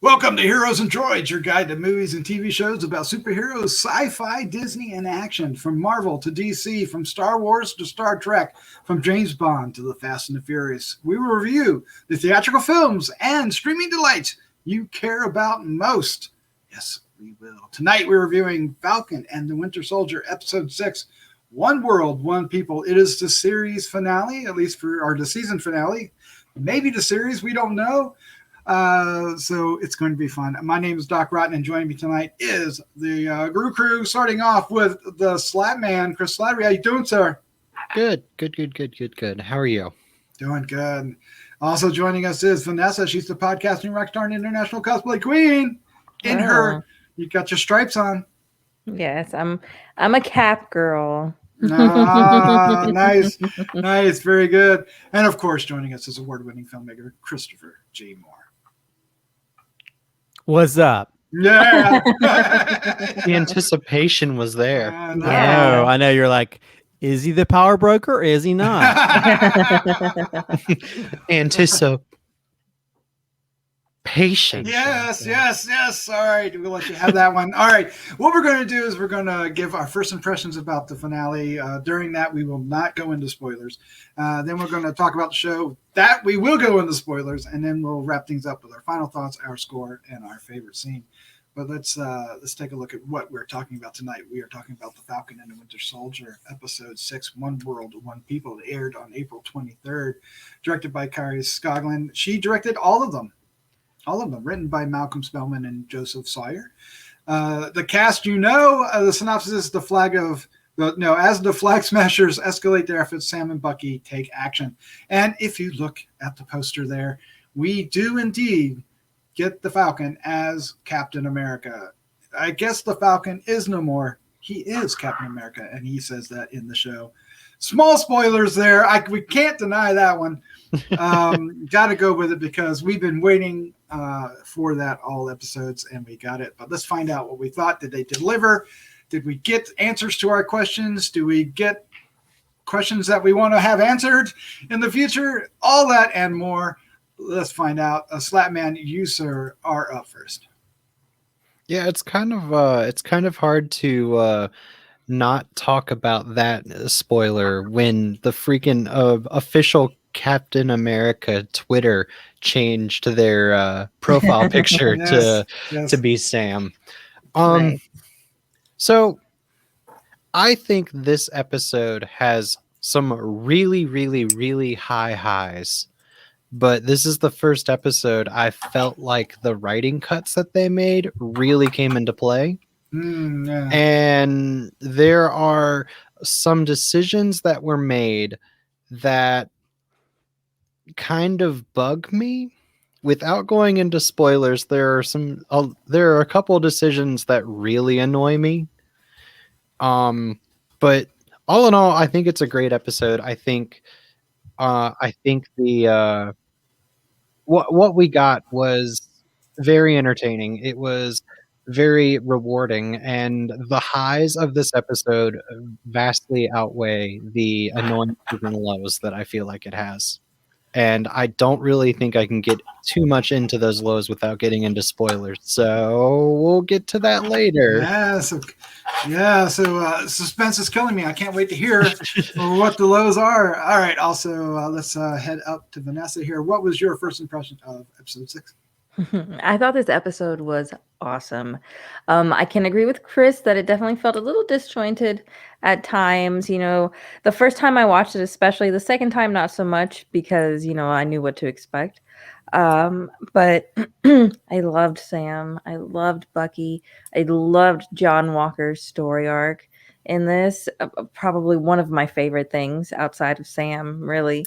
Welcome to Heroes and Droids, your guide to movies and TV shows about superheroes, sci-fi, Disney, and action. From Marvel to DC, from Star Wars to Star Trek, from James Bond to the Fast and the Furious. We will review the theatrical films and streaming delights you care about most. Yes, we will. Tonight we're reviewing Falcon and the Winter Soldier, Episode 6, One World, One People. It is the series finale, at least the season finale. Maybe the series, we don't know. So it's going to be fun. My name is Doc Rotten, and joining me tonight is the Guru Crew, starting off with the Slattman, Chris Slattery. How you doing, sir? Good. How are you? Doing good. Also joining us is Vanessa. She's the podcasting Rockstar and international cosplay queen. You got your stripes on. Yes, I'm a Cap girl. Nice, very good. And of course, joining us is award-winning filmmaker Christopher J. Moore. What's up? Yeah. The anticipation was there. I know. You're like, is he the power broker or is he not? Anticipation. Yes. All right, we'll let you have that one. All right, what we're going to do is we're going to give our first impressions about the finale. During that, we will not go into spoilers. Then we're going to talk about the show. That we will go into spoilers, and then we'll wrap things up with our final thoughts, our score, and our favorite scene. But let's take a look at what we're talking about tonight. We are talking about the Falcon and the Winter Soldier, Episode 6, One World, One People. It aired on April 23rd, directed by Kari Skoglund. She directed all of them, written by Malcolm Spellman and Joseph Sawyer. The cast, the synopsis is as the Flag Smashers escalate their efforts, Sam and Bucky take action. And if you look at the poster there, we do indeed get the Falcon as Captain America. I guess the Falcon is no more. He is Captain America, and he says that in the show. Small spoilers there. We can't deny that one. Got to go with it because we've been waiting for that all episodes, and we got it. But let's find out what we thought. Did they deliver? Did we get answers to our questions? Do we get questions that we want to have answered in the future? All that and more. Let's find out. Slattman, you, sir, are up first. Yeah, it's kind of hard to not talk about that spoiler when the freaking official Captain America Twitter changed their profile picture to be Sam. Right. So I think this episode has some really, really, really high highs. But this is the first episode I felt like the writing cuts that they made really came into play. And there are some decisions that were made that kind of bug me. Without going into spoilers, there are a couple of decisions that really annoy me. But all in all, I think it's a great episode. I think the what we got was very entertaining. It was very rewarding, and the highs of this episode vastly outweigh the annoying and lows that I feel like it has. And I don't really think I can get too much into those lows without getting into spoilers. So we'll get to that later. So suspense is killing me. I can't wait to hear what the lows are. All right. Also, let's head up to Vanessa here. What was your first impression of Episode 6? I thought this episode was awesome. I can agree with Chris that it definitely felt a little disjointed at times. The first time I watched it, especially the second time, not so much because, I knew what to expect. But I loved Sam. I loved Bucky. I loved John Walker's story arc in this. Probably one of my favorite things outside of Sam, really.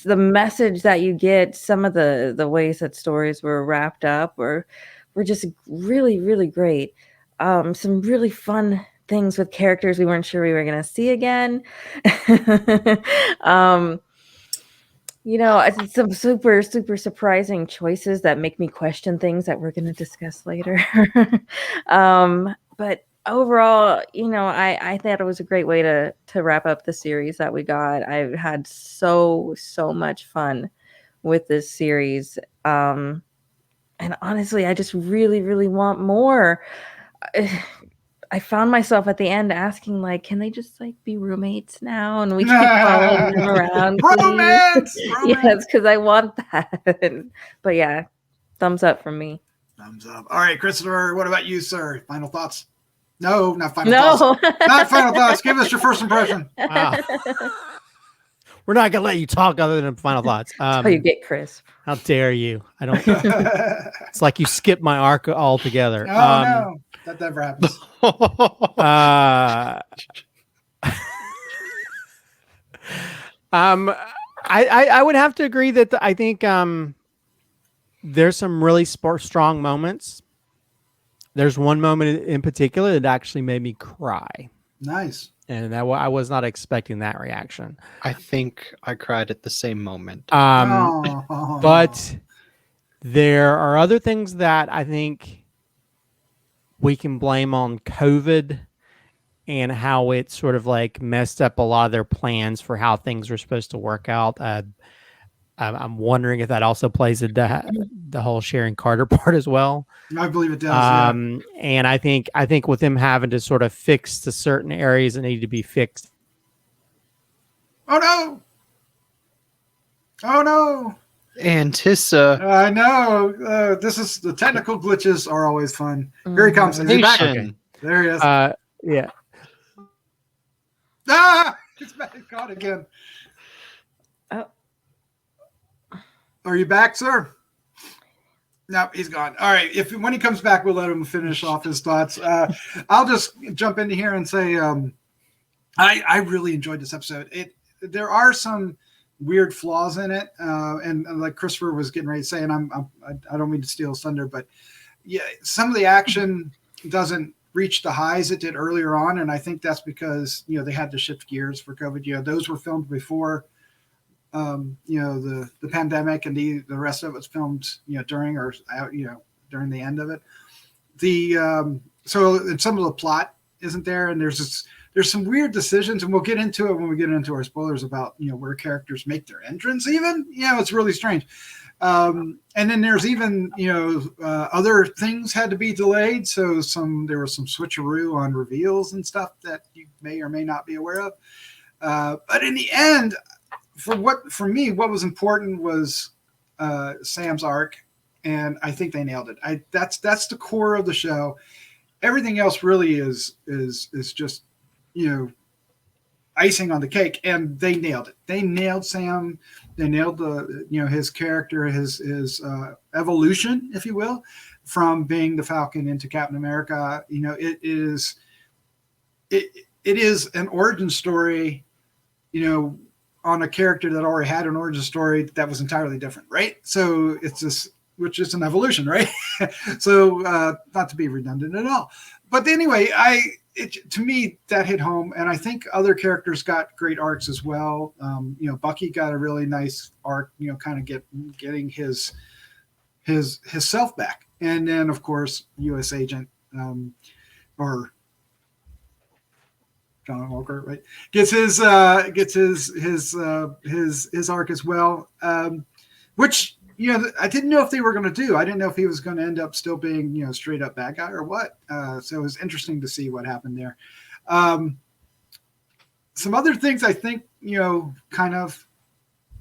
The message that you get, some of the ways that stories were wrapped up were just really, really great. Some really fun things with characters we weren't sure we were going to see again. Some super, super surprising choices that make me question things that we're going to discuss later. But overall, I thought it was a great way to wrap up the series that we got. I've had so much fun with this series. And honestly, I just really, really want more. I found myself at the end asking, like, can they just like be roommates now, and we keep following them around, please? Romance! Yes, because I want that. But yeah, thumbs up from me. Thumbs up. All right, Christopher, what about you, sir? Final thoughts? No, not final thoughts. Not final thoughts. Give us your first impression. Wow. We're not gonna let you talk other than final thoughts. That's how you get Chris. How dare you? I don't. It's like you skipped my arc altogether. Oh no, that never happens. I would have to agree that I think there's some really strong moments. There's one moment in particular that actually made me cry. Nice. And I was not expecting that reaction. I think I cried at the same moment. But there are other things that I think we can blame on COVID and how it sort of like messed up a lot of their plans for how things were supposed to work out. I'm wondering if that also plays into the whole Sharon Carter part as well. I believe it does. Yeah. And I think with him having to sort of fix the certain areas that need to be fixed. Oh no! Oh no! Antissa. I know. This is the technical glitches are always fun. Here he comes. Is he back? Okay. There he is. Yeah. Ah! He's back. Caught again. Oh. Are you back, sir? No, he's gone. All right. When he comes back, we'll let him finish off his thoughts. I'll just jump into here and say I really enjoyed this episode. There are some weird flaws in it, and like Christopher was getting ready to say, and I don't mean to steal his thunder, but yeah, some of the action doesn't reach the highs it did earlier on, and I think that's because they had to shift gears for COVID. Those were filmed before. The pandemic, and the rest of it was filmed, during during the end of it. So some of the plot isn't there, and there's some weird decisions, and we'll get into it when we get into our spoilers about where characters make their entrance. Even it's really strange. And then there's even other things had to be delayed, so there was some switcheroo on reveals and stuff that you may or may not be aware of. But in the end, for me, what was important was Sam's arc, and I think they nailed it. That's the core of the show. Everything else really is just icing on the cake, and they nailed it. They nailed Sam. They nailed his character, his evolution, if you will, from being the Falcon into Captain America. It is an origin story, on a character that already had an origin story that was entirely different, right? So it's this, which is an evolution, right? So not to be redundant at all, but anyway, to me that hit home, and I think other characters got great arcs as well. Bucky got a really nice arc, kind of getting his self back, and then of course U.S. Agent or John Walker, right, gets his arc as well, which I didn't know if they were going to do. I didn't know if he was going to end up still being straight up bad guy or what. So it was interesting to see what happened there. Some other things I think kind of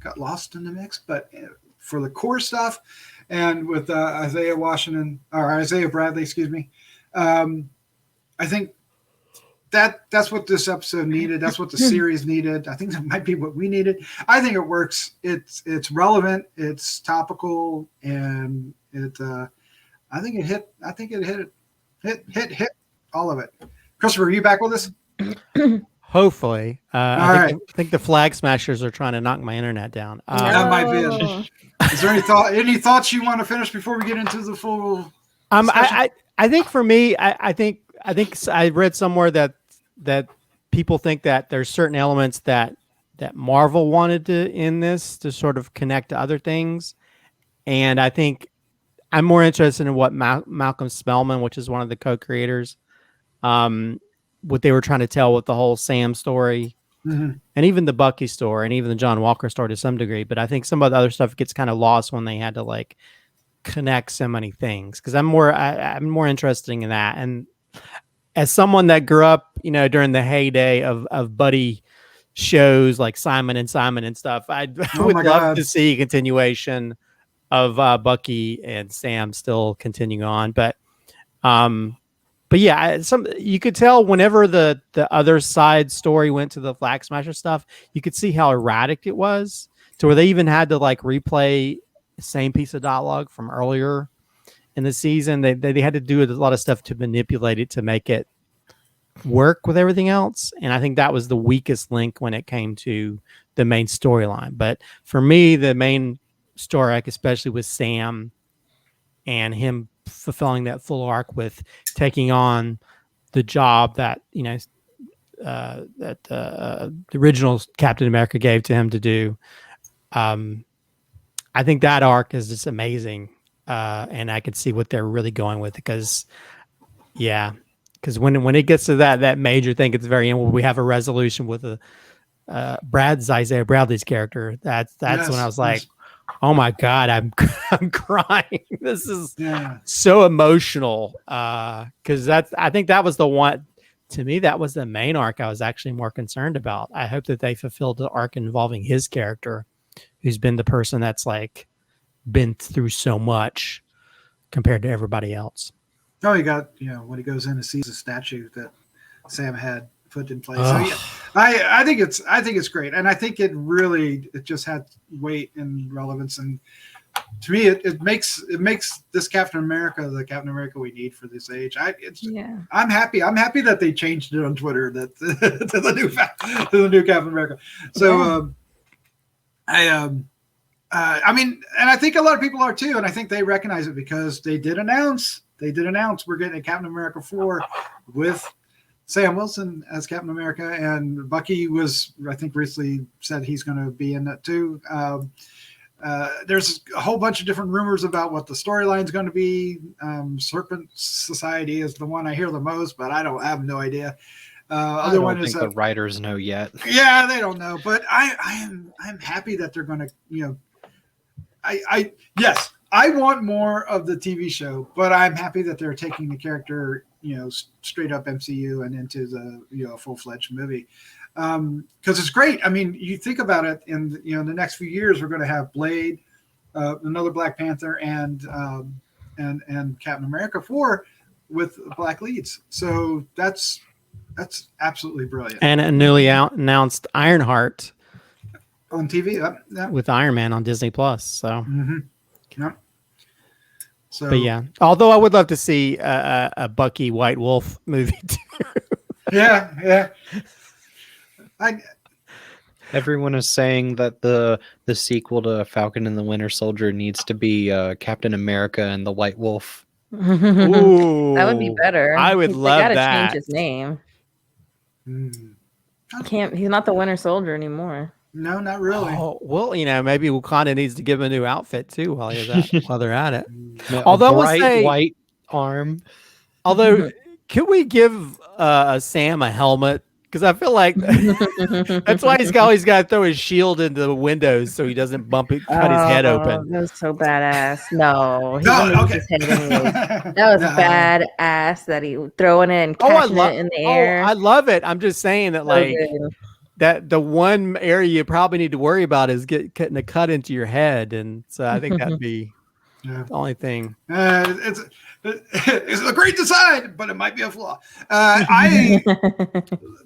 got lost in the mix, but for the core stuff, and with Isaiah Bradley, excuse me, I think that's what this episode needed. That's what the series needed. I think that might be what we needed. I think it works. It's relevant. It's topical, and I think it hit all of it. Christopher, are you back with us? Hopefully. I think the Flag Smashers are trying to knock my internet down. That might be it. Is there any thoughts you want to finish before we get into the full? I think for me, I think I read somewhere that people think that there's certain elements that Marvel wanted in this to sort of connect to other things, and I think I'm more interested in what Malcolm Spellman, which is one of the co-creators, what they were trying to tell with the whole Sam story. And even the Bucky story and even the John Walker story to some degree. But I think some of the other stuff gets kind of lost when they had to like connect so many things. Cause I'm more interested in that. And as someone that grew up, you know, during the heyday of buddy shows like Simon and stuff, I would love to see a continuation of Bucky and Sam still continuing on. But yeah, you could tell whenever the other side story went to the Flag Smasher stuff, you could see how erratic it was to where they even had to like replay the same piece of dialogue from earlier in the season. They had to do a lot of stuff to manipulate it to make it work with everything else. And I think that was the weakest link when it came to the main storyline. But for me, the main story arc, especially with Sam and him fulfilling that full arc with taking on the job that, you know, that the original Captain America gave to him to do. I think that arc is just amazing. And I could see what they're really going with, because when it gets to that major thing at the very end, where we have a resolution with Isaiah Bradley's character, that's when I was like, oh my God, I'm crying. This is so emotional. Cause I think that was the one, to me, that was the main arc I was actually more concerned about. I hope that they fulfilled the arc involving his character, who's been the person that's like been through so much compared to everybody else. Oh, you got, you know, when he goes in and sees a statue that Sam had put in place. So yeah, I think it's great, and I think it just had weight and relevance, and to me it makes this Captain America the Captain America we need for this age. I'm happy that they changed it on Twitter that to the new Captain America. So I mean, and I think a lot of people are too, and I think they recognize it because they did announce we're getting a Captain America 4 with Sam Wilson as Captain America, and Bucky was, I think, recently said he's going to be in that too. There's a whole bunch of different rumors about what the storyline is going to be. Serpent Society is the one I hear the most, but I have no idea. I don't think the writers know yet. Yeah, they don't know, but I'm happy that they're going to, you know, yes, I want more of the TV show, but I'm happy that they're taking the character, you know, straight up MCU and into the, you know, full-fledged movie. Because it's great. I mean, you think about it, in, you know, in the next few years, we're going to have Blade, another Black Panther, and Captain America 4 with black leads. So that's absolutely brilliant. And a newly announced Ironheart on TV with Iron Man on Disney Plus. So. Yeah. So, but yeah, although I would love to see a Bucky White Wolf movie too. Yeah. Everyone is saying that the sequel to Falcon and the Winter Soldier needs to be Captain America and the White Wolf. Ooh, that would be better. I would love that. They gotta change his name. He's not the Winter Soldier anymore. No, not really. Oh, well, you know, maybe Wakanda needs to give him a new outfit too while they're at it. Although bright white arm. Although, could we give Sam a helmet? Because I feel like that's why he's always got to throw his shield into the windows so he doesn't cut his head open. That was so badass. No, okay. His head anyway. That was badass that he throwing it and catching it in the air. I love it. I'm just saying that, like, that the one area you probably need to worry about is getting a cut into your head, and so I think that'd be the only thing. It's a great design, but it might be a flaw.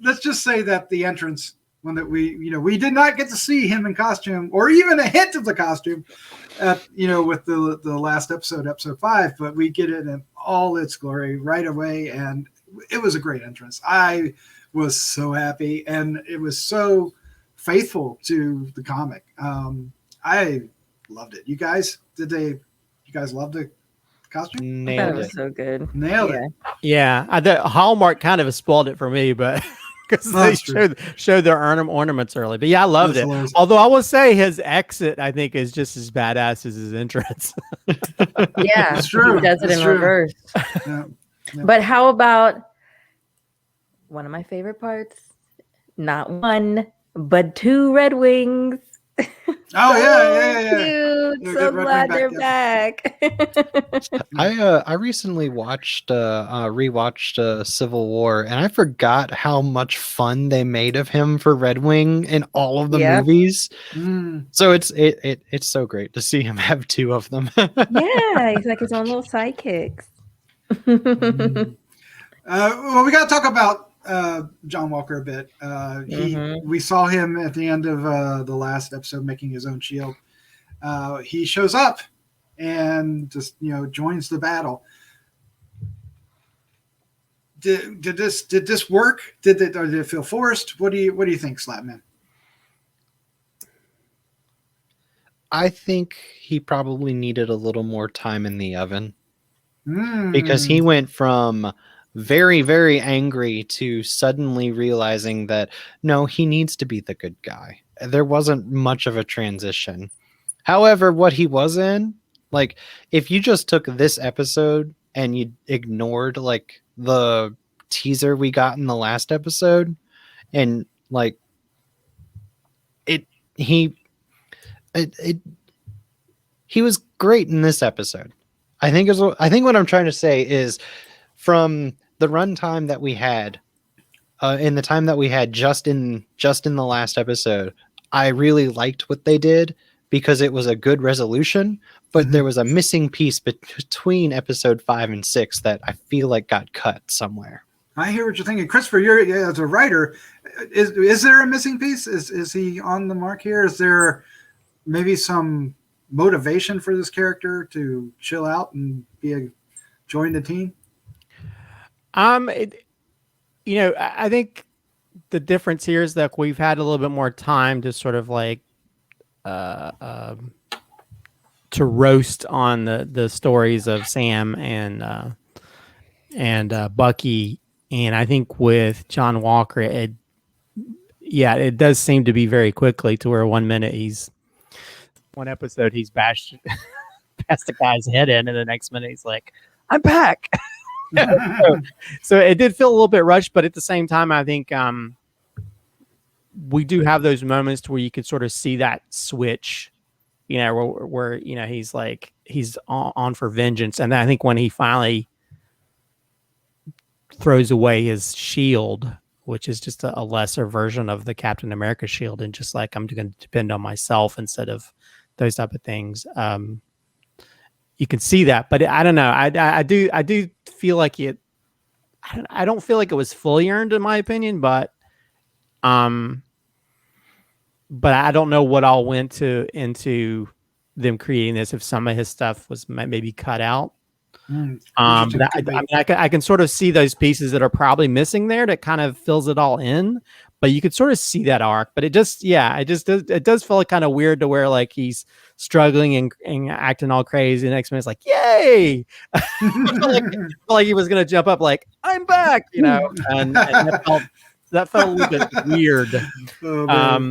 Let's just say that the entrance, when that we did not get to see him in costume or even a hint of the costume, with the last episode 5, but we get it in all its glory right away, and it was a great entrance. I was so happy, and it was so faithful to the comic. I loved it. You guys loved it? Costume? I thought it was so good. Nailed it. Yeah, the Hallmark kind of spoiled it for me, but because they showed their ornaments early. But yeah, I loved it. Hilarious. Although I will say his exit, I think, is just as badass as his entrance. Yeah, it's true. He does it in reverse. Yeah. But how about One of my favorite parts, not one, but 2 Red Wings. Oh Cute. They're So good Red glad Wing they're back, back. I recently rewatched Civil War, and I forgot how much fun they made of him for Red Wing in all of the Yep. movies. Mm. So it's so great to see him have 2 of them. Yeah, he's like his own little sidekicks. Well, we got to talk about John Walker a bit. We saw him at the end of the last episode making his own shield. He shows up and just joins the battle. Did this work? Did it feel forced? What do you think, Slattman? I think he probably needed a little more time in the oven because he went from very, very angry to suddenly realizing that no, he needs to be the good guy. There wasn't much of a transition. However, what he was in, like, if you just took this episode and you ignored like the teaser we got in the last episode, and like he was great in this episode. I think what I'm trying to say is, from the runtime that we had, in the time that we had just in the last episode, I really liked what they did because it was a good resolution. But there was a missing piece between episode 5 and 6 that I feel like got cut somewhere. I hear what you're thinking, Christopher. You're as a writer, is there a missing piece? Is he on the mark here? Is there maybe some motivation for this character to chill out and join the team? I think the difference here is that we've had a little bit more time to sort of like to roast on the stories of Sam and Bucky, and I think with John Walker, it does seem to be very quickly to where one episode he's bashed the guy's head in, and the next minute he's like, "I'm back." so it did feel a little bit rushed, but at the same time, I think we do have those moments where you could sort of see that switch, where he's like he's on for vengeance, and then I think when he finally throws away his shield, which is just a lesser version of the Captain America shield, and just like I'm going to depend on myself instead of those type of things. You can see that, but I don't know. I do feel like it. I don't feel like it was fully earned, in my opinion, but I don't know what all went into them creating this. If some of his stuff was maybe cut out, but I can sort of see those pieces that are probably missing there that kind of fills it all in. But you could sort of see that arc, but it does feel like kind of weird to where like he's struggling and acting all crazy. The next minute's like, yay! like he was gonna jump up, like I'm back, and that felt a little bit weird,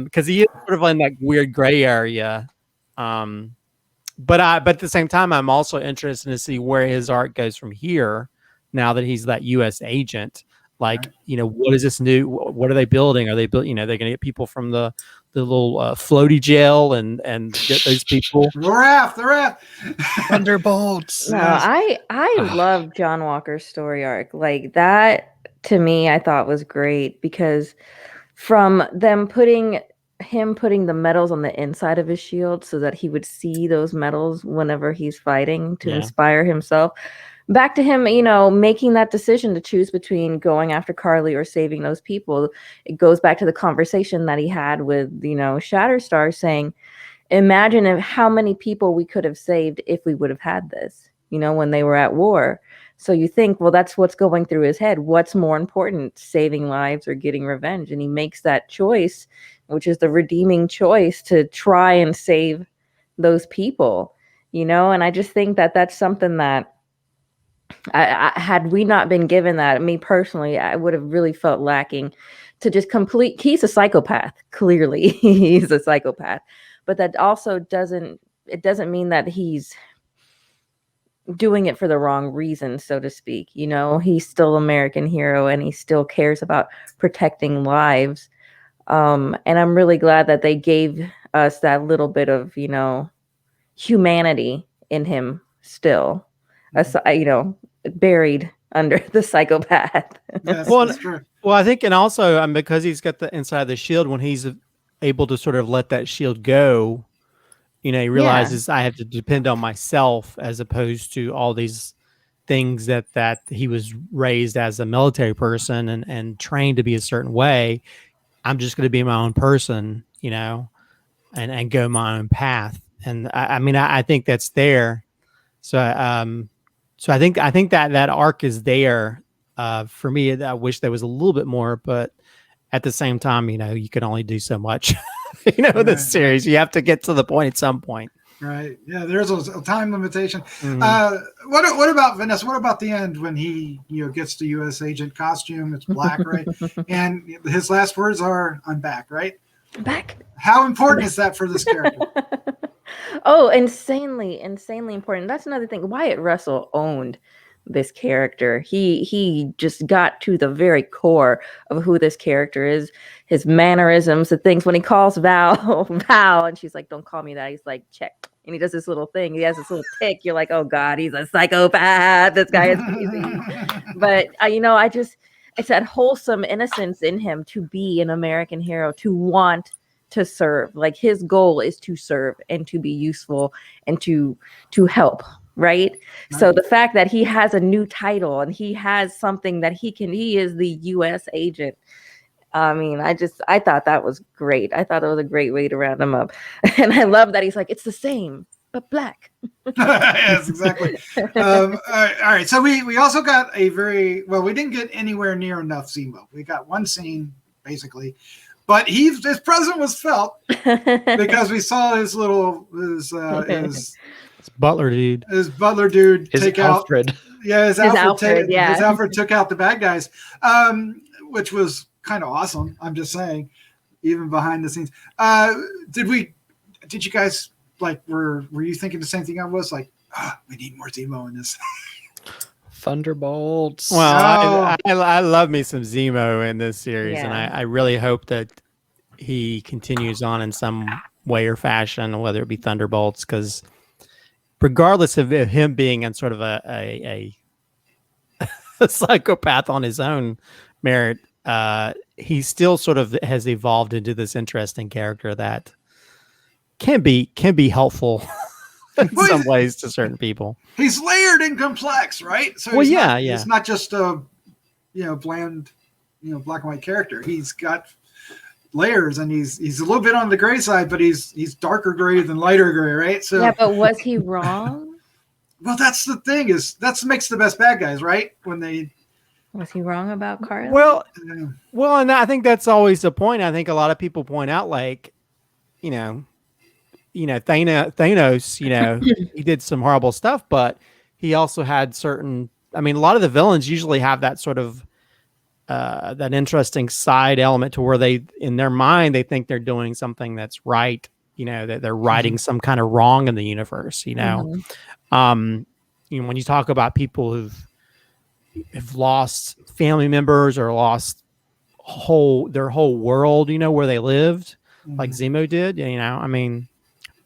because he is sort of in that weird gray area. But at the same time, I'm also interested to see where his arc goes from here. Now that he's that U.S. agent. Like, what is this new? What are they building? Are they they're going to get people from the little floaty jail and get those people. The raft. Thunderbolts. No, I love John Walker's story arc. Like that, to me, I thought was great because from them putting the medals on the inside of his shield so that he would see those medals whenever he's fighting to inspire himself. Back to him, making that decision to choose between going after Carly or saving those people. It goes back to the conversation that he had with, Shatterstar, saying, imagine how many people we could have saved if we would have had this, when they were at war. So you think, well, that's what's going through his head. What's more important, saving lives or getting revenge? And he makes that choice, which is the redeeming choice to try and save those people, and I just think that that's something that I had we not been given that, me personally, I would have really felt lacking to just he's a psychopath. Clearly he's a psychopath, but that also doesn't mean that he's, doing it for the wrong reason, so to speak. You know, he's still American hero and he still cares about protecting lives. And I'm really glad that they gave us that little bit of, you know, humanity in him still, you know, buried under the psychopath. Yes, Well, that's true. Well, I think, and also because he's got the inside of the shield, when he's able to sort of let that shield go, you know, he realizes I have to depend on myself as opposed to all these things that he was raised as a military person and trained to be a certain way. I'm just going to be my own person, you know, and go my own path. And I mean, I think that's there. So, so I think that arc is there. For me, I wish there was a little bit more, but at the same time, you know, you can only do so much, you know, this series. You have to get to the point at some point. Right. Yeah, there's a time limitation. Mm-hmm. What about Vanessa? What about the end when he, you know, gets the U.S. agent costume? It's black, right? And his last words are, "I'm back," right? Back. How important is that for this character? Oh, insanely important. That's another thing. Wyatt Russell owned this character. He just got to the very core of who this character is, his mannerisms, the things when he calls Val Val, and she's like, "Don't call me that." He's like, "Check." And he does this little thing. He has this little tick. You're like, "Oh God, he's a psychopath. This guy is crazy." But you know, it's that wholesome innocence in him to be an American hero, to want to serve. Like his goal is to serve and to be useful and to help. Right. So the fact that he has a new title and he has something that he is the U.S. agent. I mean, I thought that was great. I thought it was a great way to round him up. And I love that he's like, it's the same, but black. Yes, exactly. All right. So we also got we didn't get anywhere near enough Zemo. We got one scene basically, but his presence was felt because we saw his butler dude. His butler dude His take Alfred. out. Yeah, his Alfred. His Alfred took out the bad guys, which was kind of awesome. I'm just saying, even behind the scenes. Did you guys like? Were you thinking the same thing I was? Like, we need more Zemo in this. Thunderbolts. Well, I love me some Zemo in this series, Yeah. and I really hope that he continues on in some way or fashion, whether it be Thunderbolts, because regardless of him being in sort of a psychopath on his own merit, he still sort of has evolved into this interesting character that can be helpful in some ways to certain people. He's layered and complex, right? So it's not just a bland, black and white character. He's got layers, and he's a little bit on the gray side, but he's darker gray than lighter gray, right? So yeah, but was he wrong? Well, that's the thing, is that's makes the best bad guys, right? Was he wrong about Carly? Well, and I think that's always the point. I think a lot of people point out, like, Thanos, he did some horrible stuff, but he also had certain. I mean, a lot of the villains usually have that sort of that interesting side element to where they, in their mind, they think they're doing something that's right. That they're righting some kind of wrong in the universe. When you talk about people who've lost family members or lost their whole world, where they lived, like Zemo did. I mean,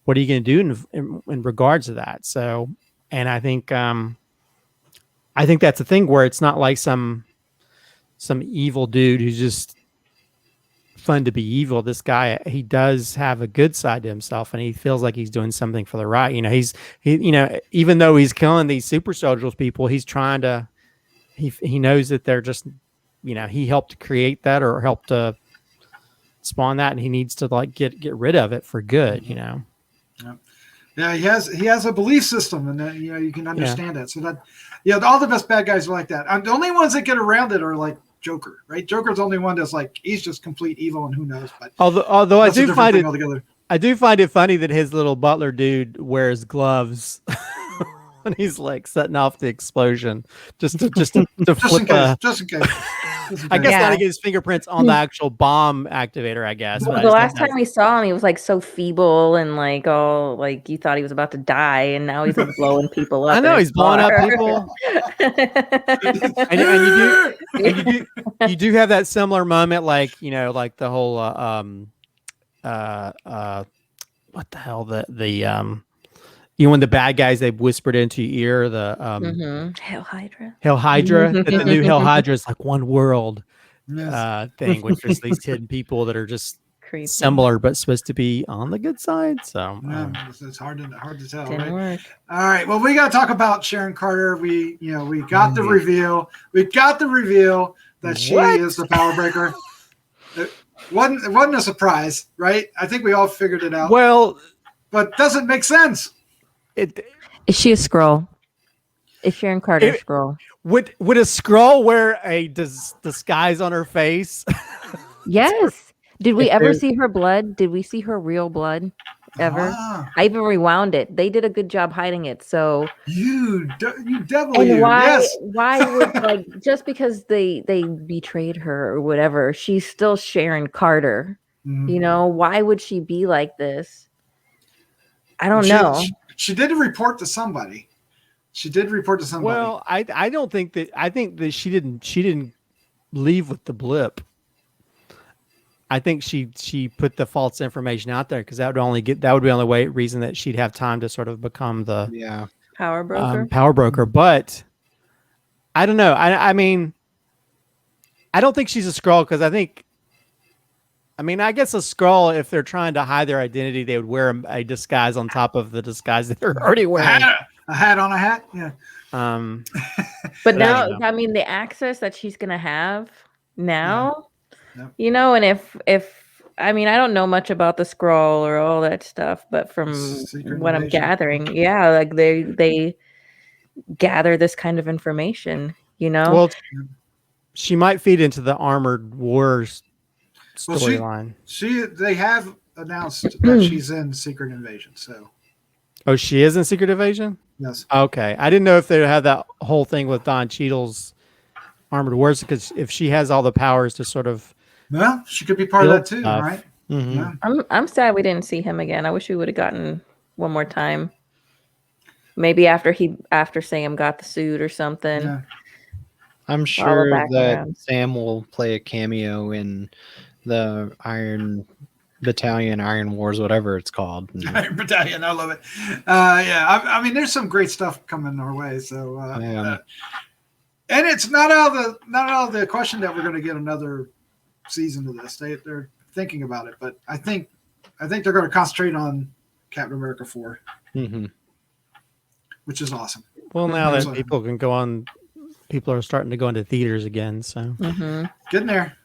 what are you going to do in regards to that? So, and I think that's the thing where it's not like some evil dude who's just fun to be evil. This guy, he does have a good side to himself, and he feels like he's doing something for the right. Even though he's killing these super soldiers people, he's trying to. He knows that they're just, he helped create that or helped to spawn that, and he needs to like get rid of it for good. Yeah, he has a belief system, and you can understand that. So that, all the best bad guys are like that. The only ones that get around it are like Joker, right? Joker's the only one that's like, he's just complete evil, and who knows? But although I do find it funny that his little butler dude wears gloves when he's like setting off the explosion, just to flip just in case. I guess Yeah. not to get his fingerprints on the actual bomb activator, I guess. Well, but I the just last think time we saw him, he was like so feeble and like all like you thought he was about to die, and now he's like blowing people up. I know in he's his blowing up car. people, and you do have that similar moment, like like the whole what the hell when the bad guys they whispered into your ear Hell Hydra. Hell Hydra, that the new Hell Hydra is like one world Yes. thing, which is these hidden people that are just Creepy. similar but supposed to be on the good side. So Yeah, it's hard to tell. Didn't Right? work. All right. Well, we got to talk about Sharon Carter. We got the reveal. We got the reveal that she is the power breaker. It wasn't a surprise, right? I think we all figured it out. well, But doesn't make sense. Is she a Skrull? Is Sharon Carter a Skrull? Would a Skrull wear a disguise on her face? Yes. Did we ever see her blood? Did we see her real blood ever? Ah, I even rewound it. They did a good job hiding it. So you devil, and you. why Yes. why would like just because they betrayed her or whatever, she's still Sharon Carter. Mhm. You know, why would she be like this? I don't know. She did report to somebody. She did report to somebody. Well, I don't think that. I think that she didn't leave with the blip. I think she put the false information out there because that would be the only reason that she'd have time to sort of become the Power broker. power broker. But I don't know. I mean, I don't think she's a Skrull because I guess a Skrull, if they're trying to hide their identity, they would wear a disguise on top of the disguise that they're already wearing. A hat on a hat. Yeah. But I now, don't know. I mean, the access that she's gonna have now, Yeah. and if I mean, I don't know much about the Skrull or all that stuff, but from Secret what I'm invasion. gathering, like they gather this kind of information, Well, she might feed into the Armored Wars Well, storyline. They have announced that she's in Secret Invasion. So Oh, she is in Secret Invasion? yes. Okay. I didn't know if they had that whole thing with Don Cheadle's Armored Wars, because if she has all the powers to sort of Well, she could be part of build that too, stuff. right? Mhm. Yeah. I'm sad we didn't see him again. I wish we would have gotten one more time. Maybe after Sam got the suit or something. Yeah. I'm sure that background. Sam will play a cameo in the Iron Battalion, Iron Wars, whatever it's called. Iron Battalion, I love it. Yeah, I mean, there's some great stuff coming our way. So, and it's not out of the question that we're going to get another season of this. They're thinking about it, but I think they're going to concentrate on Captain America 4, which is awesome. Well, now that Absolutely. people are starting to go into theaters again, so Getting there.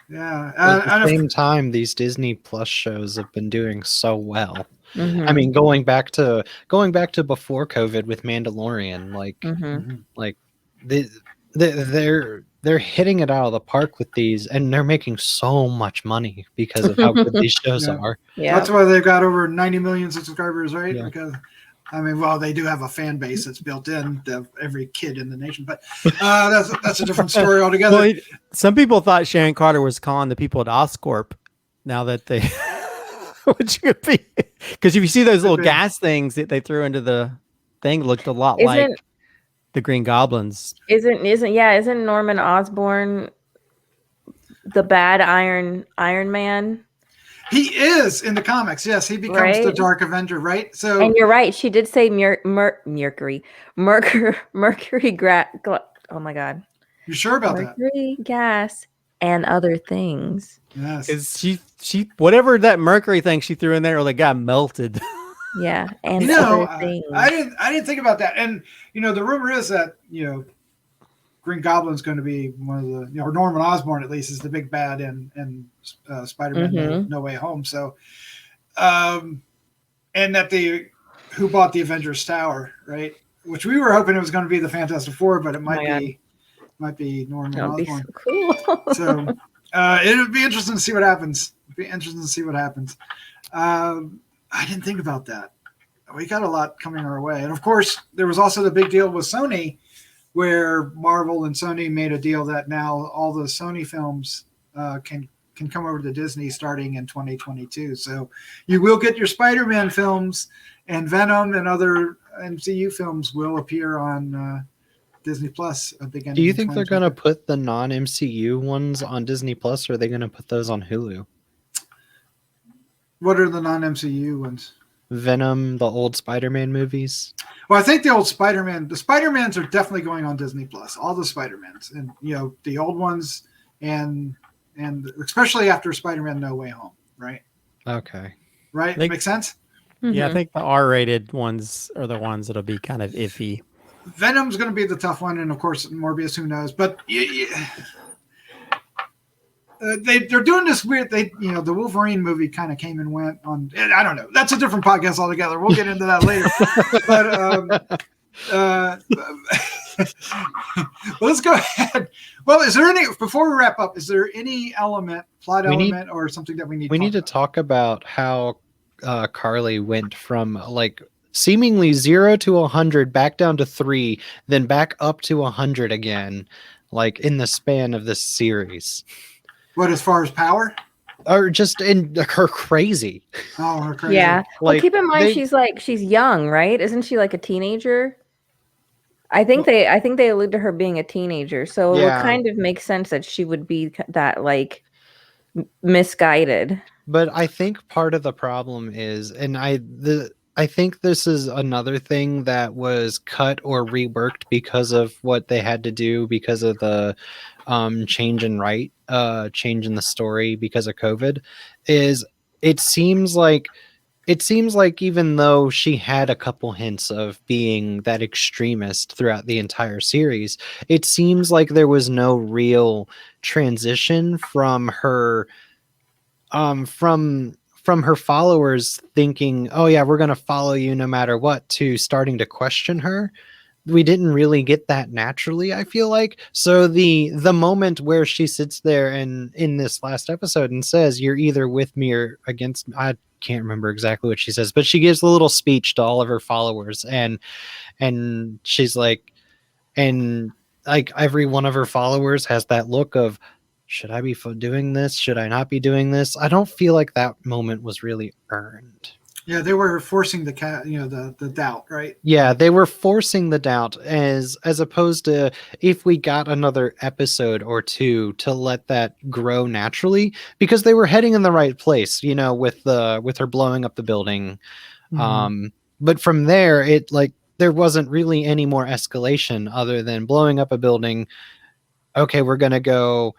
Yeah. At the same time, these Disney Plus shows have been doing so well. Mhm. I mean, going back to before COVID with Mandalorian, like they're hitting it out of the park with these, and they're making so much money because of how good these shows Yeah. are. Yeah. That's why they've got over 90 million subscribers, right? Yeah. Because, I mean, well, they do have a fan base that's built in to every kid in the nation, but that's a different story altogether. Well, some people thought Sharon Carter was calling the people at Oscorp. Now that they, which could be, because if you see those little gas things that they threw into the thing, looked a lot like the Green Goblins. Isn't Norman Osborn the bad Iron Man? He is in the comics. Yes, he becomes the Right? Dark Avenger, right? So, And you're right. She did say mercury. Oh my God. you sure about that? Mercury gas and other things. Yes. Is she whatever that mercury thing she threw in there, like got melted. Yeah, and You know, other things. I didn't think about that. And the rumor is that Green Goblin's going to be one of the, or Norman Osborn at least is the big bad in Spider-Man No Way Home. So, and that who bought the Avengers Tower, right? Which we were hoping it was going to be the Fantastic Four, but it might be Norman That would be Osborn. so cool. So it would be interesting to see what happens. I didn't think about that. We got a lot coming our way. And of course, there was also the big deal with Sony where Marvel and Sony made a deal that now all the Sony films can come over to Disney starting in 2022. So you will get your Spider-Man films, and Venom and other MCU films will appear on Disney Plus. Do you think they're going to put the non-MCU ones on Disney Plus, or are they going to put those on Hulu? What are the non-MCU ones? Venom, the old Spider-Man movies. Well, I think the Spider-Mans are definitely going on Disney Plus. All the Spider-Mans, and the old ones, and especially after Spider-Man No Way Home, right? Okay. Right? Makes sense? Yeah, I think the R-rated ones are the ones that'll be kind of iffy. Venom's going to be the tough one, and of course Morbius, who knows? But they're doing this weird. The Wolverine movie kind of came and went on. I don't know. That's a different podcast altogether. We'll get into that later. But let's go ahead. Well, is there any, before we wrap up, is there any plot element or something that we need to talk about how Carly went from like seemingly 0 to 100 back down to 3, then back up to 100 again, like in the span of this series? What, as far as power? Or just in her crazy. Oh, her crazy. Yeah. Well, keep in mind she's young, right? Isn't she like a teenager? I think they allude to her being a teenager, so it would kind of make sense that she would be that like misguided. But I think part of the problem is, and I think this is another thing that was cut or reworked because of what they had to do because of the change in the story because of COVID, is it seems like even though she had a couple hints of being that extremist throughout the entire series, it seems like there was no real transition from her from her followers thinking, oh yeah, we're going to follow you no matter what, to starting to question her. We didn't really get that naturally, I feel like. So the moment where she sits there and in this last episode and says, you're either with me or against me, I can't remember exactly what she says, but she gives a little speech to all of her followers, and she's like, and like every one of her followers has that look of, should I be doing this? Should I not be doing this? I don't feel like that moment was really earned. Yeah, they were forcing the doubt, right? Yeah, they were forcing the doubt as opposed to if we got another episode or two to let that grow naturally, because they were heading in the right place, with her blowing up the building. Mm-hmm. But from there, there wasn't really any more escalation other than blowing up a building. Okay, we're gonna go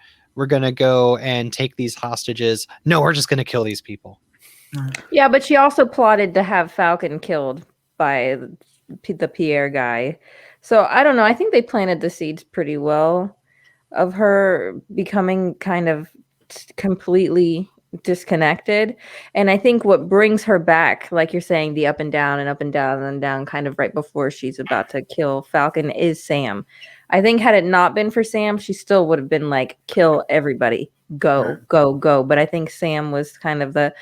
and take these hostages. No, we're just gonna kill these people. Yeah, but she also plotted to have Falcon killed by the Pierre guy. So I don't know. I think they planted the seeds pretty well of her becoming kind of completely disconnected. And I think what brings her back, like you're saying, the up and down and up and down and down, kind of right before she's about to kill Falcon, is Sam. I think had it not been for Sam, she still would have been like, kill everybody. Go. But I think Sam was kind of the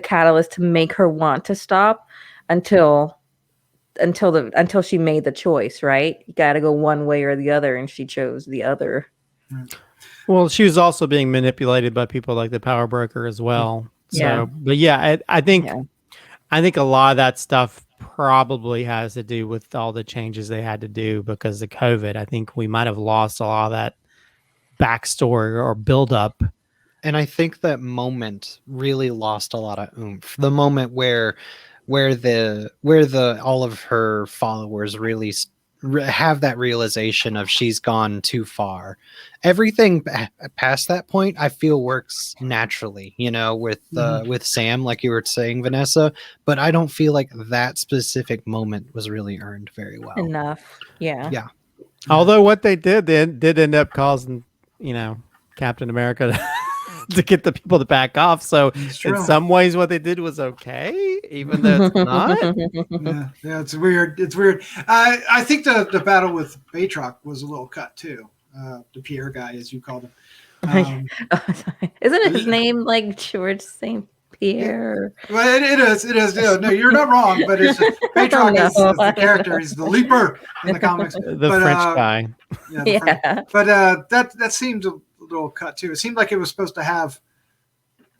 catalyst to make her want to stop until she made the choice, right? You got to go one way or the other, and she chose the other. Well, she was also being manipulated by people like the power broker as well. So, yeah. But yeah, I think a lot of that stuff probably has to do with all the changes they had to do because of COVID. I think we might have lost a lot of that backstory or build up. And I think that moment really lost a lot of oomph. The moment where all of her followers really have that realization of she's gone too far. Everything past that point, I feel works naturally, with Sam, like you were saying, Vanessa. But I don't feel like that specific moment was really earned very well enough. Yeah. Yeah. Although what they did end up causing, Captain America to get the people to back off. So in some ways what they did was okay, even though it's not. Yeah, it's weird. I think the battle with Batroc was a little cut too. The Pierre guy, as you called him. Isn't it his name like George St. Pierre. Well, it is. No, you're not wrong, but it's just Patrock is the character. He's the leaper in the comics. The French guy. Yeah. But that seemed a little cut too. It seemed like it was supposed to have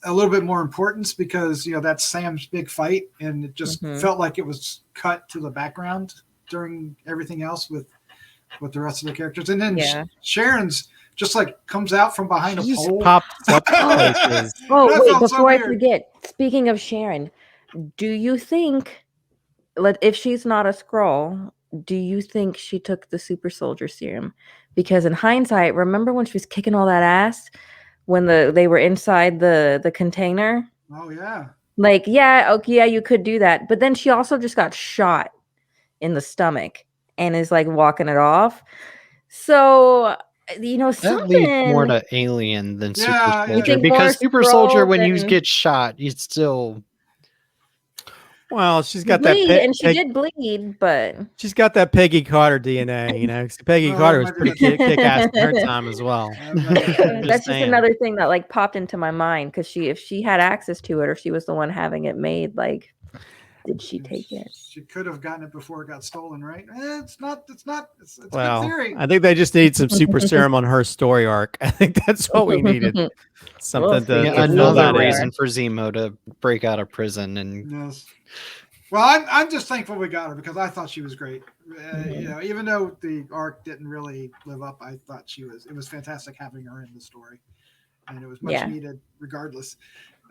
a little bit more importance because that's Sam's big fight, and it just felt like it was cut to the background during everything else with the rest of the characters. And then Sharon's just like comes out from behind a pole. Pops up places. Oh, wait, before I forget, speaking of Sharon, do you think, if she's not a Skrull, do you think she took the super soldier serum? Because in hindsight, remember when she was kicking all that ass when they were inside the container? Oh, yeah. Like, yeah, you could do that. But then she also just got shot in the stomach and is like walking it off. So, that leads more to Alien than Super Soldier, because Super Soldier, when you get shot, you still. Well, she's got bleed, and she did bleed, but she's got that Peggy Carter DNA. Peggy Carter was pretty kick-ass in her time as well. That's just another thing that like popped into my mind, because if she had access to it, or she was the one having it made, like, did she take it? She could have gotten it before it got stolen, right? It's not. It's well, a good theory. I think they just need some super serum on her story arc. I think that's what we needed. Something to another reason for Zemo to break out of prison. And yes. Well, I'm just thankful we got her, because I thought she was great. Even though the arc didn't really live up, I thought it was fantastic having her in the story, and it was much needed regardless.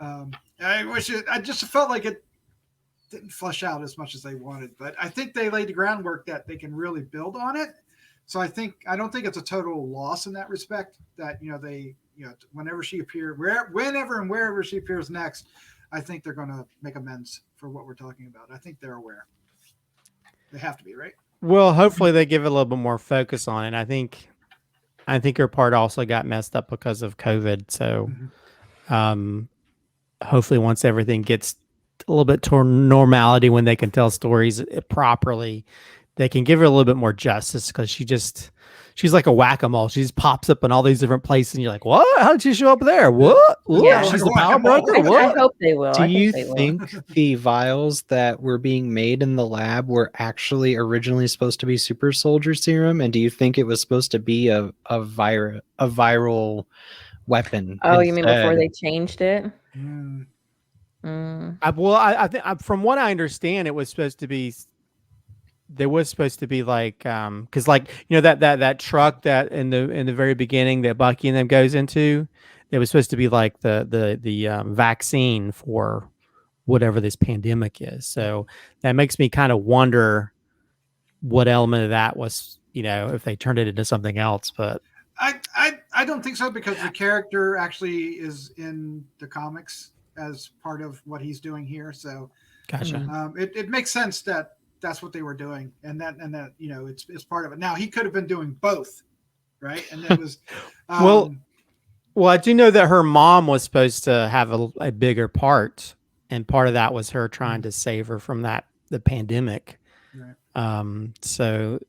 I just felt like it didn't flesh out as much as they wanted, but I think they laid the groundwork that they can really build on it. So I don't think it's a total loss in that respect, that whenever she appears, whenever and wherever she appears next, I think they're going to make amends for what we're talking about. I think they're aware. They have to be, right? Well, hopefully they give it a little bit more focus on it. I think her part also got messed up because of COVID. So hopefully once everything gets a little bit to normality, when they can tell stories properly, they can give her a little bit more justice, because she's like a whack-a-mole. She just pops up in all these different places, and you're like, what? How did she show up there? What? Yeah, she's the power broker? What? I hope they will. Do you think the vials that were being made in the lab were actually originally supposed to be super soldier serum? And do you think it was supposed to be a viral weapon? Oh, you mean before they changed it? I think from what I understand, it was supposed to be. There was supposed to be like, because that truck that in the very beginning that Bucky and them goes into, it was supposed to be like the vaccine for whatever this pandemic is. So that makes me kind of wonder what element of that was, if they turned it into something else. But I don't think so, because the character actually is in the comics as part of what he's doing here. So gotcha. It makes sense that that's what they were doing, and that it's part of it. Now he could have been doing both, right? And it was well, I do know that her mom was supposed to have a bigger part, and part of that was her trying to save her from the pandemic. Right. So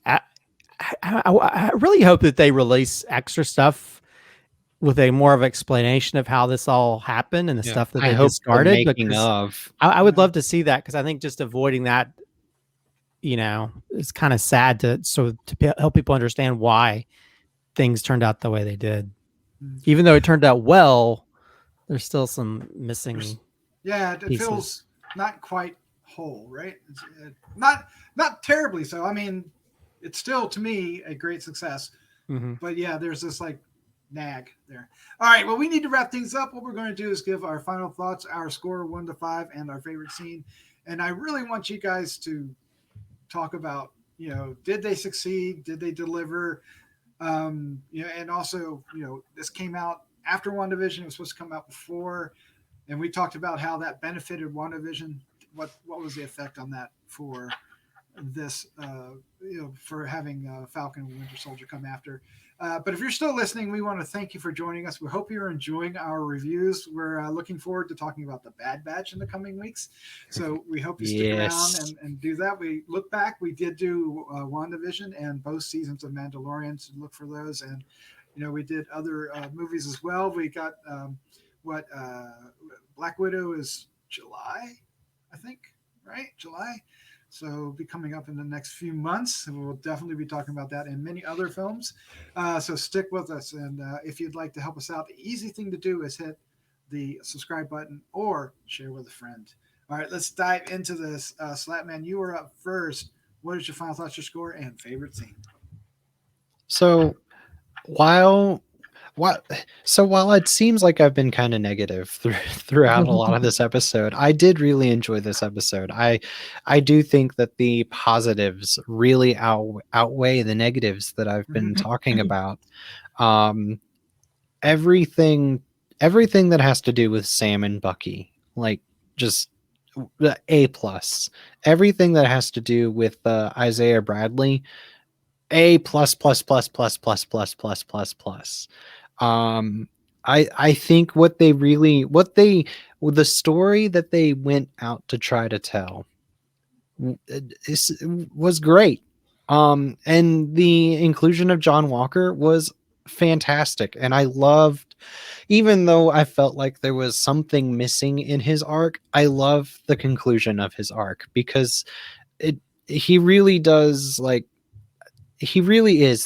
I really hope that they release extra stuff with a more of explanation of how this all happened and the stuff that they discarded. I would love to see that, because I think just avoiding that, it's kind of sad to help people understand why things turned out the way they did. Even though it turned out well, there's still some missing. It feels not quite whole, right? It's not terribly so. I mean, it's still, to me, a great success. But there's this like nag there. All right, well, we need to wrap things up. What we're going to do is give our final thoughts, our score 1 to 5, and our favorite scene. And I really want you guys to talk about, did they succeed? Did they deliver? And also, this came out after WandaVision. It was supposed to come out before, and we talked about how that benefited WandaVision. What was the effect on that for this? For having Falcon and Winter Soldier come after. But if you're still listening, we want to thank you for joining us. We hope you're enjoying our reviews. We're looking forward to talking about the Bad Batch in the coming weeks. So we hope you stick around and do that. We look back. We did do WandaVision and both seasons of Mandalorian, so look for those. And, we did other movies as well. We got what Black Widow is July, I think, right? July. So be coming up in the next few months, and we'll definitely be talking about that and many other films. So stick with us, and if you'd like to help us out, the easy thing to do is hit the subscribe button or share with a friend. All right, let's dive into this. Slattman, you were up first. What is your final thoughts, your score, and favorite scene? So while it seems like I've been kind of negative throughout a lot of this episode, I did really enjoy this episode. I do think that the positives really outweigh the negatives that I've been talking about. Everything that has to do with Sam and Bucky, like, just A plus. Everything that has to do with Isaiah Bradley, A plus plus plus plus plus plus plus plus plus. I think the story that they went out to try to tell was great. And the inclusion of John Walker was fantastic, and I loved, even though I felt like there was something missing in his arc, I love the conclusion of his arc, because he really is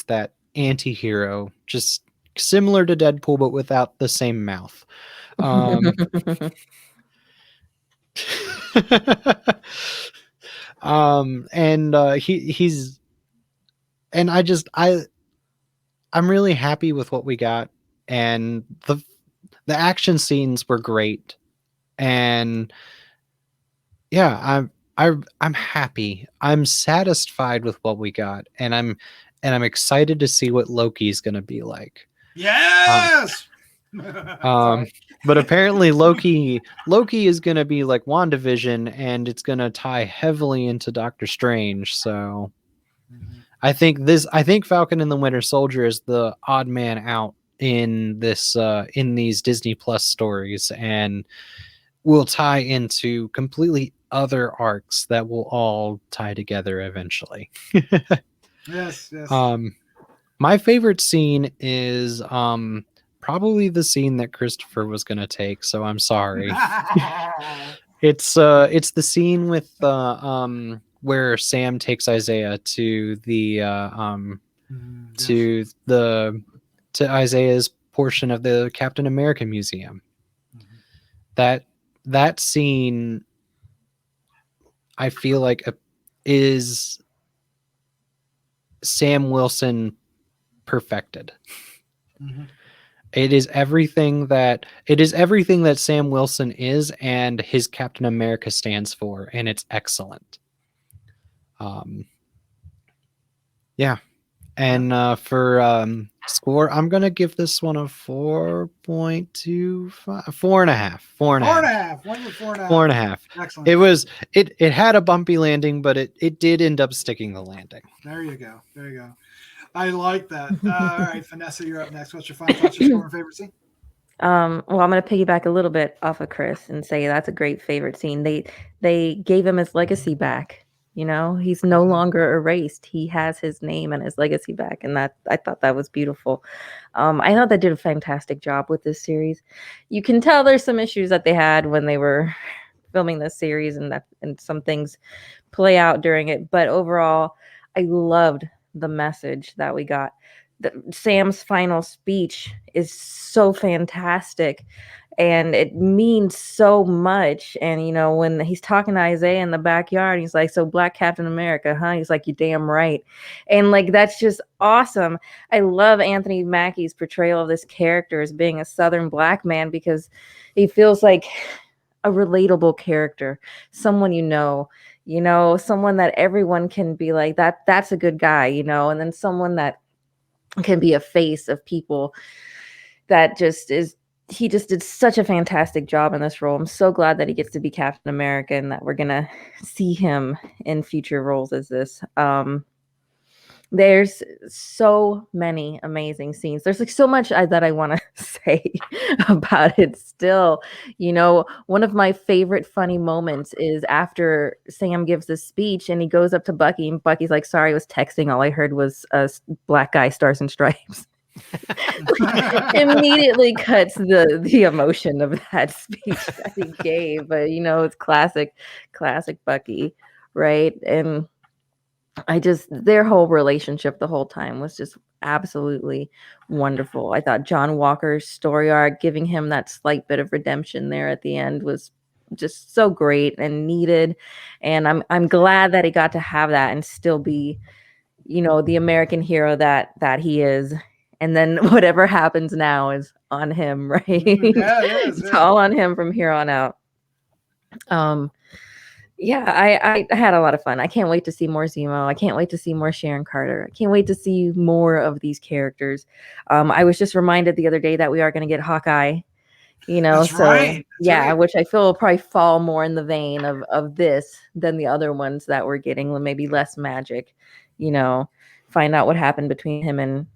that anti-hero, just similar to Deadpool, but without the same mouth. He's, and I'm really happy with what we got, and the action scenes were great, and yeah, I'm happy. I'm satisfied with what we got, and I'm excited to see what Loki's gonna be like. Yes. But apparently Loki is gonna be like WandaVision, and it's gonna tie heavily into Doctor Strange. So I think Falcon and the Winter Soldier is the odd man out in these Disney Plus stories, and will tie into completely other arcs that will all tie together eventually. Yes. My favorite scene is probably the scene that Christopher was going to take, so I'm sorry. It's the scene with where Sam takes Isaiah to the to Isaiah's portion of the Captain America Museum. That scene, I feel like, is Sam Wilson perfected. It is everything that Sam Wilson is and his Captain America stands for, and it's excellent. Yeah. And for score, I'm gonna give this one a 4.25, 4.5. 4.5. 4.5. Excellent. It had a bumpy landing, but it did end up sticking the landing. There you go. I like that. All right, Vanessa, you're up next. What's your final thoughts, your score, and favorite scene? Well, I'm going to piggyback a little bit off of Chris and say that's a great favorite scene. They gave him his legacy back. You know, he's no longer erased. He has his name and his legacy back, and I thought that was beautiful. I thought they did a fantastic job with this series. You can tell there's some issues that they had when they were filming this series, and some things play out during it. But overall, I loved the message that we got. Sam's final speech is so fantastic, and it means so much. And you know, when he's talking to Isaiah in the backyard, he's like, "So Black Captain America, huh?" He's like, "You damn right." And like, that's just awesome. I love Anthony Mackie's portrayal of this character as being a Southern Black man, because he feels like a relatable character, someone someone that everyone can be like, that's a good guy, and then someone that can be a face of people that he just did such a fantastic job in this role. I'm so glad that he gets to be Captain America and that we're going to see him in future roles as this. There's so many amazing scenes. There's like so much that I want to say about it still. One of my favorite funny moments is after Sam gives this speech and he goes up to Bucky, and Bucky's like, "Sorry, I was texting. All I heard was a black guy, stars and stripes." immediately cuts the emotion of that speech that he gave. But it's classic Bucky, right? And their whole relationship the whole time was just absolutely wonderful. I thought John Walker's story arc, giving him that slight bit of redemption there at the end, was just so great and needed. And I'm glad that he got to have that and still be, the American hero that he is. And then whatever happens now is on him, right? Yeah, it is. It's all on him from here on out. Yeah, I had a lot of fun. I can't wait to see more Zemo. I can't wait to see more Sharon Carter. I can't wait to see more of these characters. I was just reminded the other day that we are going to get Hawkeye. That's so right. yeah, which I feel will probably fall more in the vein of this than the other ones that we're getting, maybe less magic. Find out what happened between him and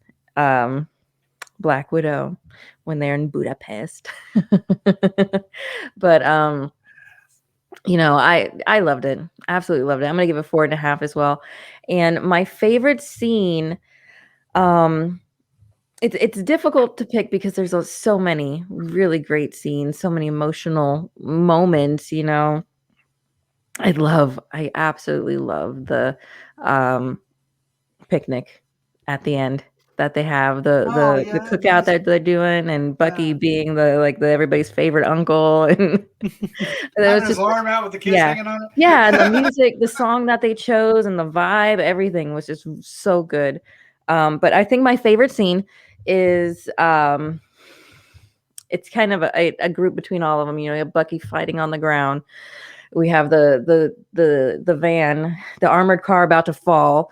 Black Widow when they're in Budapest. But I loved it. Absolutely loved it. I'm gonna give it 4.5 as well. And my favorite scene, it's difficult to pick because there's so many really great scenes, so many emotional moments. I absolutely love the picnic at the end that they have, the cookout that they're doing, and Bucky being the everybody's favorite uncle, and there was his arm out with the kids hanging on it. Yeah, and the music, the song that they chose, and the vibe, everything was just so good. But I think my favorite scene is it's kind of a group between all of them. You have Bucky fighting on the ground. We have the van, the armored car about to fall.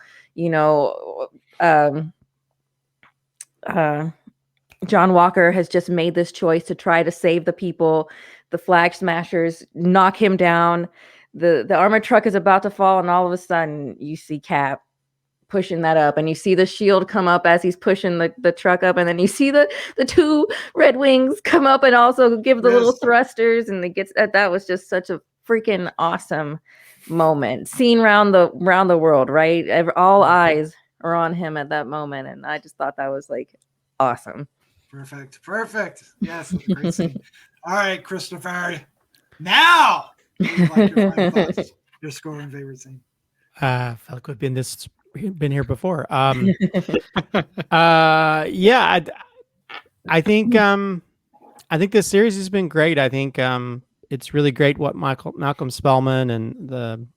John Walker has just made this choice to try to save the people. The flag smashers knock him down. The armored truck is about to fall, and all of a sudden you see Cap pushing that up, and you see the shield come up as he's pushing the truck up, and then you see the two Red Wings come up and also give the little thrusters, and that was just such a freaking awesome moment. Seen around the world, right? All eyes are on him at that moment, and I just thought that was awesome. Perfect. Yes, great scene. All right, Christopher. Now, your final thoughts, your score and favorite scene. I felt like we've been here before. I think this series has been great. I think it's really great what Malcolm Spellman and the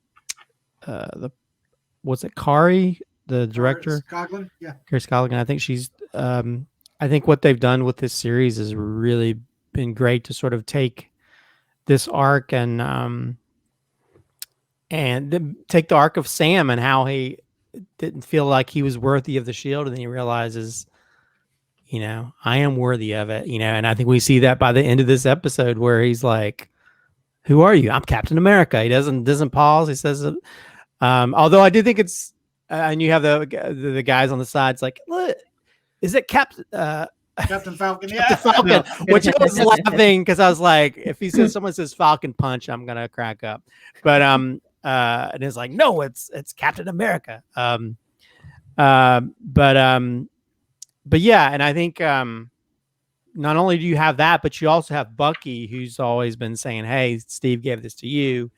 was it Kari, the director, Coughlin? Yeah, Kari Coughlin. I think she's. I think what they've done with this series has really been great to sort of take this arc and take the arc of Sam and how he didn't feel like he was worthy of the shield, and then he realizes, I am worthy of it, and I think we see that by the end of this episode where he's like, who are you? I'm Captain America. He doesn't pause. He says, although I do think it's, and you have the guys on the sides like, what? Is it Captain Falcon? Yeah, Captain Falcon. Which I was laughing because I was like, if someone says Falcon Punch, I'm gonna crack up. But and it's like, no, it's Captain America. But yeah, and I think not only do you have that, but you also have Bucky, who's always been saying, "Hey, Steve gave this to you."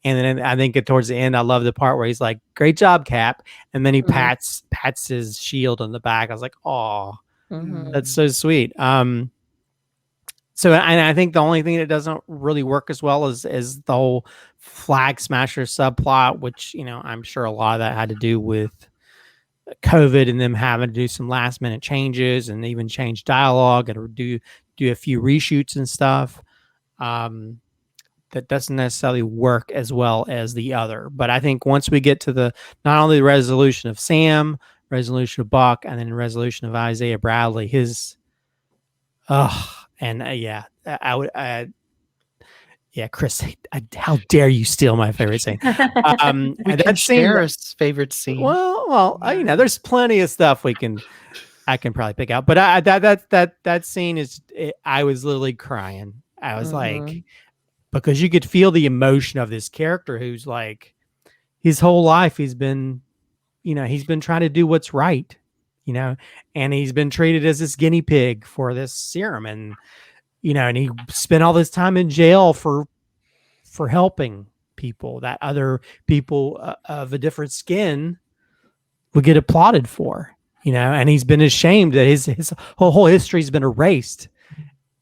And then I think towards the end, I love the part where he's like, "Great job, Cap," and then he pats his shield on the back. I was like, "Oh, that's so sweet." So, and I think the only thing that doesn't really work as well is the whole flag smasher subplot, which I'm sure a lot of that had to do with COVID and them having to do some last minute changes and even change dialogue and do a few reshoots and stuff. That doesn't necessarily work as well as the other. But I think once we get to not only the resolution of Sam, resolution of Buck, and then resolution of Isaiah Bradley, Chris, how dare you steal my favorite scene? And that's Sarah's favorite scene. Well, there's plenty of stuff I can probably pick out, but that scene I was literally crying. I was like, because you could feel the emotion of this character who's like, his whole life he's been trying to do what's right, and he's been treated as this guinea pig for this serum, and and he spent all this time in jail for helping people that other people of a different skin would get applauded for, and he's been ashamed that his whole history's been erased.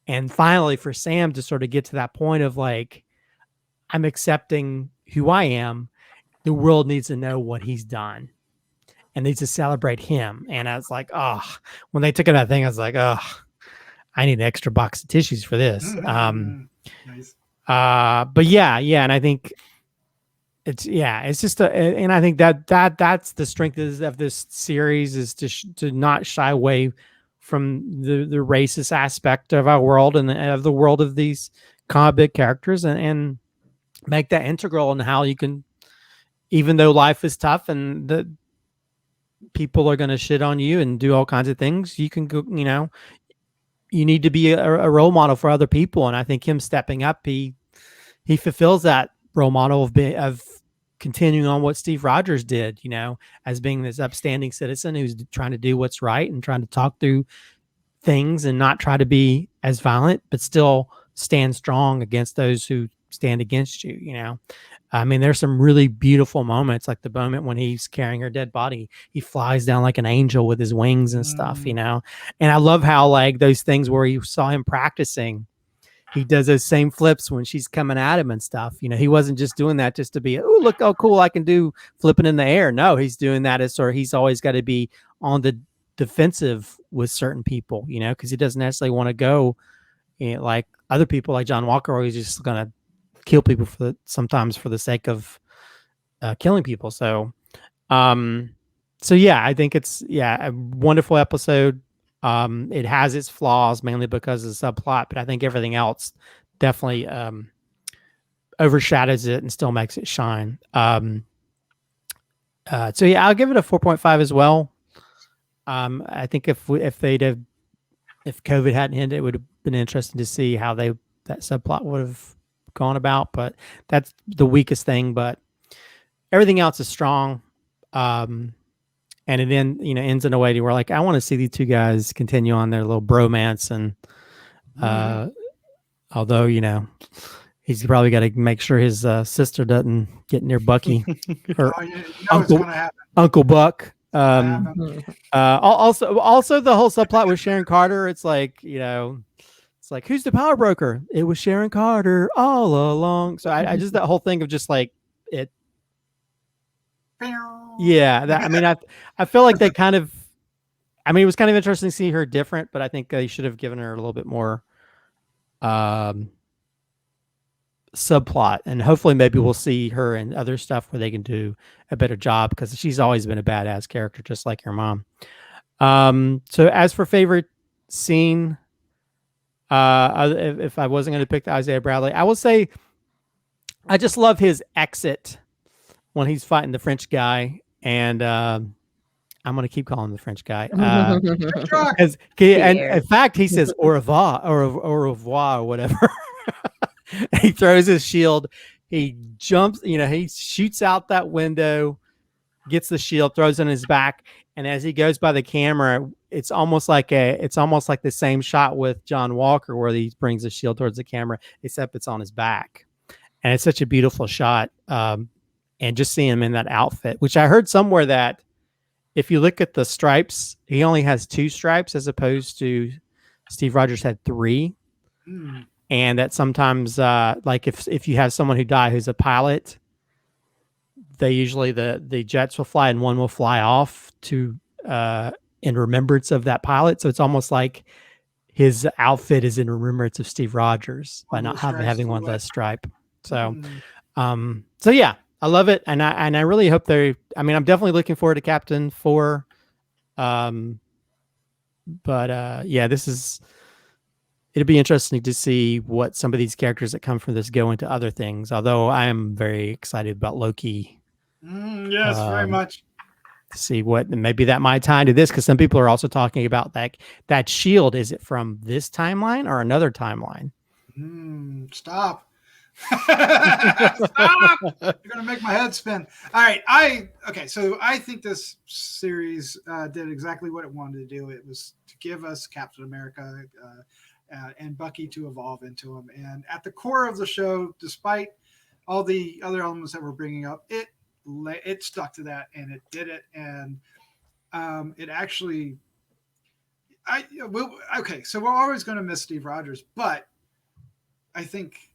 And finally for Sam to sort of get to that point of like, I'm accepting who I am. The world needs to know what he's done and needs to celebrate him. And I was like, oh, when they took it that thing, I was like, oh, I need an extra box of tissues for this. Nice. But yeah. And I think it's just and I think that's the strength of this series, is to not shy away from the racist aspect of our world and of the world of these comic book characters, and make that integral in how you can, even though life is tough and the people are going to shit on you and do all kinds of things, you can go, you need to be a role model for other people. And I think him stepping up, he fulfills that role model of continuing on what Steve Rogers did, as being this upstanding citizen who's trying to do what's right and trying to talk through things and not try to be as violent, but still stand strong against those who stand against you. I mean, there's some really beautiful moments, like the moment when he's carrying her dead body, he flies down like an angel with his wings and stuff, and I love how like those things where you saw him practicing, he does those same flips when she's coming at him and stuff. He wasn't just doing that just to be, oh, look how cool I can do flipping in the air. No, he's doing that as sort of, he's always got to be on the defensive with certain people, because he doesn't necessarily want to go like other people like John Walker, or he's just going to kill people sometimes for the sake of killing people. So yeah, I think it's a wonderful episode. It has its flaws mainly because of the subplot, but I think everything else definitely overshadows it and still makes it shine. So yeah, I'll give it a 4.5 as well. I think if COVID hadn't hit, it would have been interesting to see how that subplot would have gone about, but that's the weakest thing. But everything else is strong. And it ends in a way to where like, I want to see these two guys continue on their little bromance. And although, he's probably got to make sure his sister doesn't get near Bucky or Uncle Buck. Also the whole subplot with Sharon Carter, it's like, it's like, who's the power broker? It was Sharon Carter all along. So I just, that whole thing of just like it. Yeah. I feel like they kind of, it was kind of interesting to see her different, but I think they should have given her a little bit more subplot, and hopefully maybe we'll see her in other stuff where they can do a better job, because she's always been a badass character, just like your mom. So as for favorite scene, if I wasn't going to pick the Isaiah Bradley, I will say I just love his exit when he's fighting the French guy, and I'm going to keep calling him the French guy. And in fact, he says au revoir or whatever. He throws his shield. He jumps, he shoots out that window, gets the shield, throws it on his back. And as he goes by the camera, it's almost like the same shot with John Walker, where he brings the shield towards the camera, except it's on his back. And it's such a beautiful shot. And just seeing him in that outfit, which I heard somewhere that if you look at the stripes, he only has 2 stripes as opposed to Steve Rogers had 3. And that sometimes, like if you have someone who died who's a pilot, they usually the jets will fly and one will fly off to in remembrance of that pilot. So it's almost like his outfit is in remembrance of Steve Rogers by not having one less stripe. So, so yeah, I love it, and I really hope I'm definitely looking forward to Captain 4. But yeah, it'll be interesting to see what some of these characters that come from this go into other things. Although I am very excited about Loki. Yes, very much. To see what maybe that might tie into this, because some people are also talking about that shield. Is it from this timeline or another timeline? Stop. Stop! You're gonna make my head spin. All right, so I think this series did exactly what it wanted to do. It was to give us Captain America and Bucky to evolve into him. And at the core of the show, despite all the other elements that we're bringing up, it stuck to that and it did it. And it actually, so we're always going to miss Steve Rogers, but I think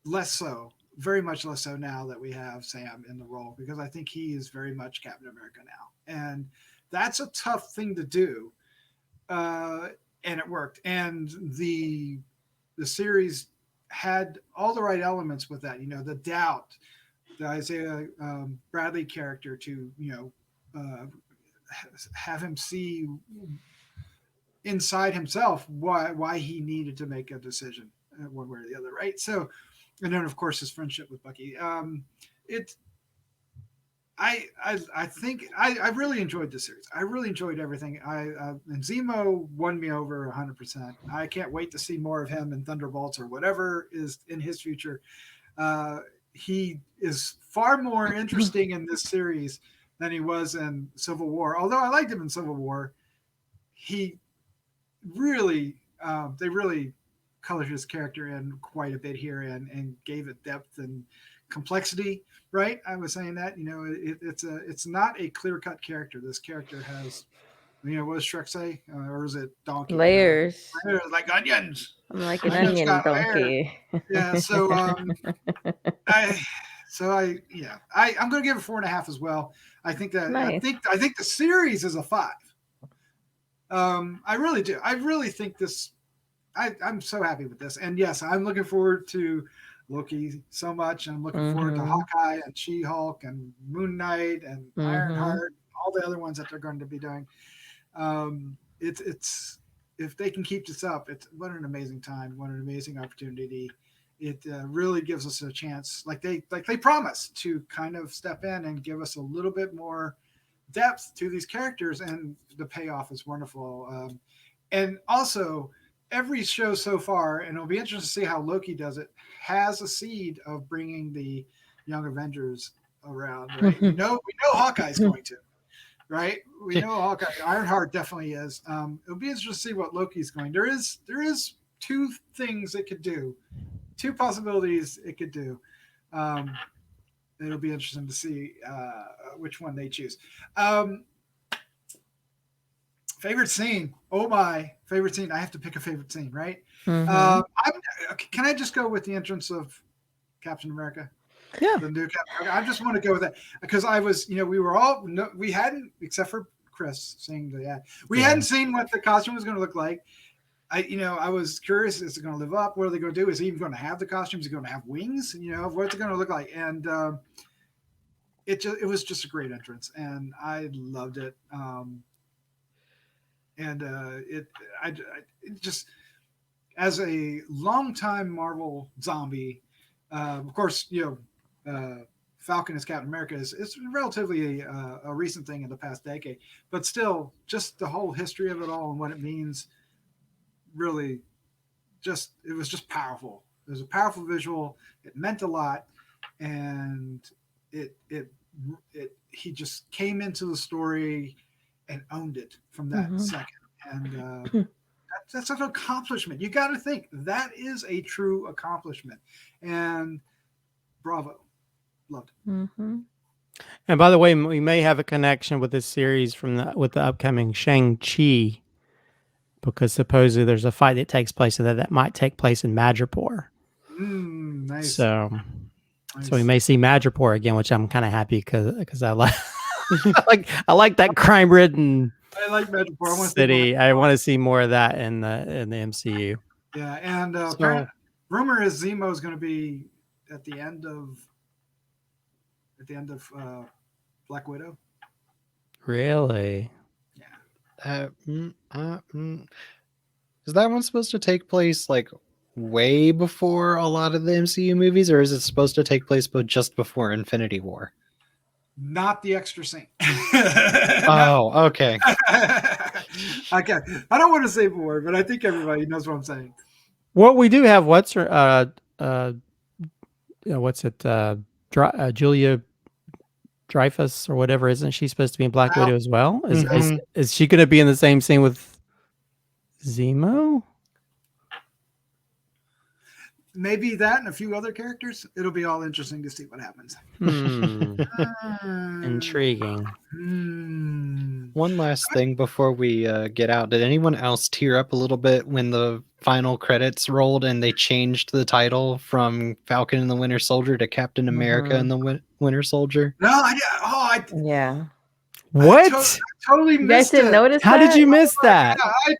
less so, very much less so now that we have Sam in the role, because I think he is very much Captain America now. And that's a tough thing to do. And it worked. And the series had all the right elements with that, the doubt, the Isaiah Bradley character to, have him see inside himself why he needed to make a decision one way or the other, right? So, and then of course his friendship with Bucky. I think I really enjoyed this series. I really enjoyed everything. And Zemo won me over 100%. I can't wait to see more of him in Thunderbolts or whatever is in his future. He is far more interesting in this series than he was in Civil War. Although I liked him in Civil War, he really they really colored his character in quite a bit here and gave it depth and complexity, right? I was saying that, it's not a clear-cut character. This character has, what does Shrek say? Or is it donkey? Layers. Like onions. I'm like an onion donkey. Yeah, so I'm going to give it 4.5 as well. I think that nice. I think the series is a 5. I really do. I really think this. I'm so happy with this, and yes, I'm looking forward to Loki so much. I'm looking forward to Hawkeye and She-Hulk and Moon Knight and Ironheart, all the other ones that they're going to be doing. It's if they can keep this up, it's what an amazing time, what an amazing opportunity. It really gives us a chance, like they promised, to kind of step in and give us a little bit more depth to these characters, and the payoff is wonderful. And also, every show so far, and it'll be interesting to see how Loki does it, has a seed of bringing the Young Avengers around. Right? we know Hawkeye's going to, right? We know Hawkeye. Ironheart definitely is. It'll be interesting to see what Loki's going. There is 2 things it could do, 2 possibilities it could do. It'll be interesting to see which one they choose. Favorite scene. Oh my, favorite scene. I have to pick a favorite scene, right? Can I just go with the entrance of Captain America? Yeah. The new Captain America. I just want to go with that because I was, we hadn't, except for Chris saying we hadn't seen what the costume was going to look like. I was curious, is it going to live up? What are they going to do? Is he even going to have the costumes? Is he going to have wings? What's it going to look like? And it was just a great entrance, and I loved it. It just, as a longtime Marvel zombie, of course, Falcon as Captain America is relatively a recent thing in the past decade, but still, just the whole history of it all and what it means, really, it was just powerful. It was a powerful visual. It meant a lot, and he just came into the story and owned it from that second. And that's an accomplishment. You got to think that is a true accomplishment. And bravo. Loved it. And by the way, we may have a connection with this series with the upcoming Shang-Chi, because supposedly there's a fight that takes place in that might take place in Madripoor. Nice. So we may see Madripoor again, which I'm kind of happy because I like I like that crime-ridden city. I want to see more of that in the MCU. Yeah, and rumor is Zemo is going to be at the end of Black Widow. Really? Yeah. Is that one supposed to take place like way before a lot of the MCU movies, or is it supposed to take place just before Infinity War? Not the extra scene. Oh, okay. Okay. I don't want to say more, but I think everybody knows what I'm saying. Well, we do have what's it? Julia Dreyfus or whatever. Isn't she supposed to be in Black Widow as well? Is she going to be in the same scene with Zemo? Maybe that and a few other characters. It'll be all interesting to see what happens. Intriguing. One last thing before we get out. Did anyone else tear up a little bit when the final credits rolled and they changed the title from Falcon and the Winter Soldier to Captain America and the Winter Soldier? No, Yeah. What? I totally You guys missed didn't it. notice How that? did you miss that?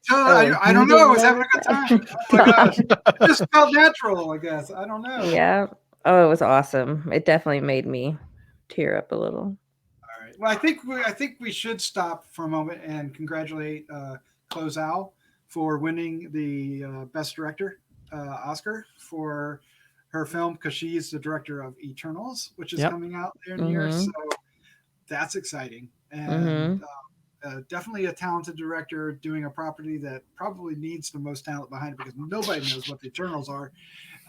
I don't know. I was having a good time. Oh my gosh. It just felt natural, I guess. I don't know. Yeah. Oh, it was awesome. It definitely made me tear up a little. All right. Well, I think we should stop for a moment and congratulate Chloe Zhao for winning the Best Director Oscar for her film, because she's the director of Eternals, which is coming out there in the year. So that's exciting. And definitely a talented director doing a property that probably needs the most talent behind it, because nobody knows what the Eternals are.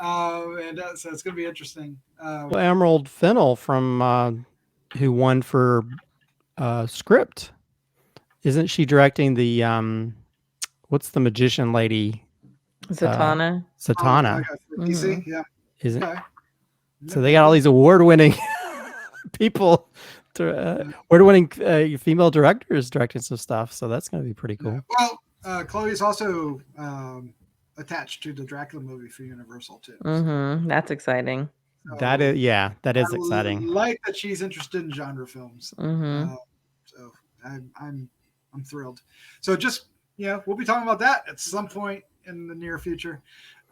So it's going to be interesting. Well, Emerald Fennell from who won for script, isn't she directing the what's the magician lady? Zatanna. Zatanna. DC, yeah. Isn't so they got all these award-winning people. Award-winning female directors directing some stuff, so that's going to be pretty cool. Well, Chloe's also attached to the Dracula movie for Universal too. That's exciting. So that is exciting. I like that she's interested in genre films. So I'm thrilled. So just we'll be talking about that at some point in the near future.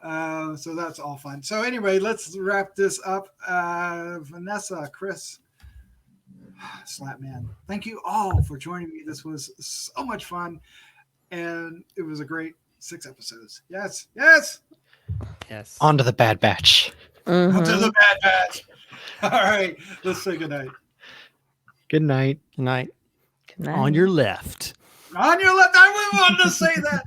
So that's all fun. So anyway, let's wrap this up. Vanessa, Chris, Slattman, thank you all for joining me. This was so much fun, and it was a great 6 episodes. Yes. On to the Bad Batch. On to the Bad Batch. All right, let's say goodnight. Good night. Good night. Good night. On your left. On your left. I wanted to say that.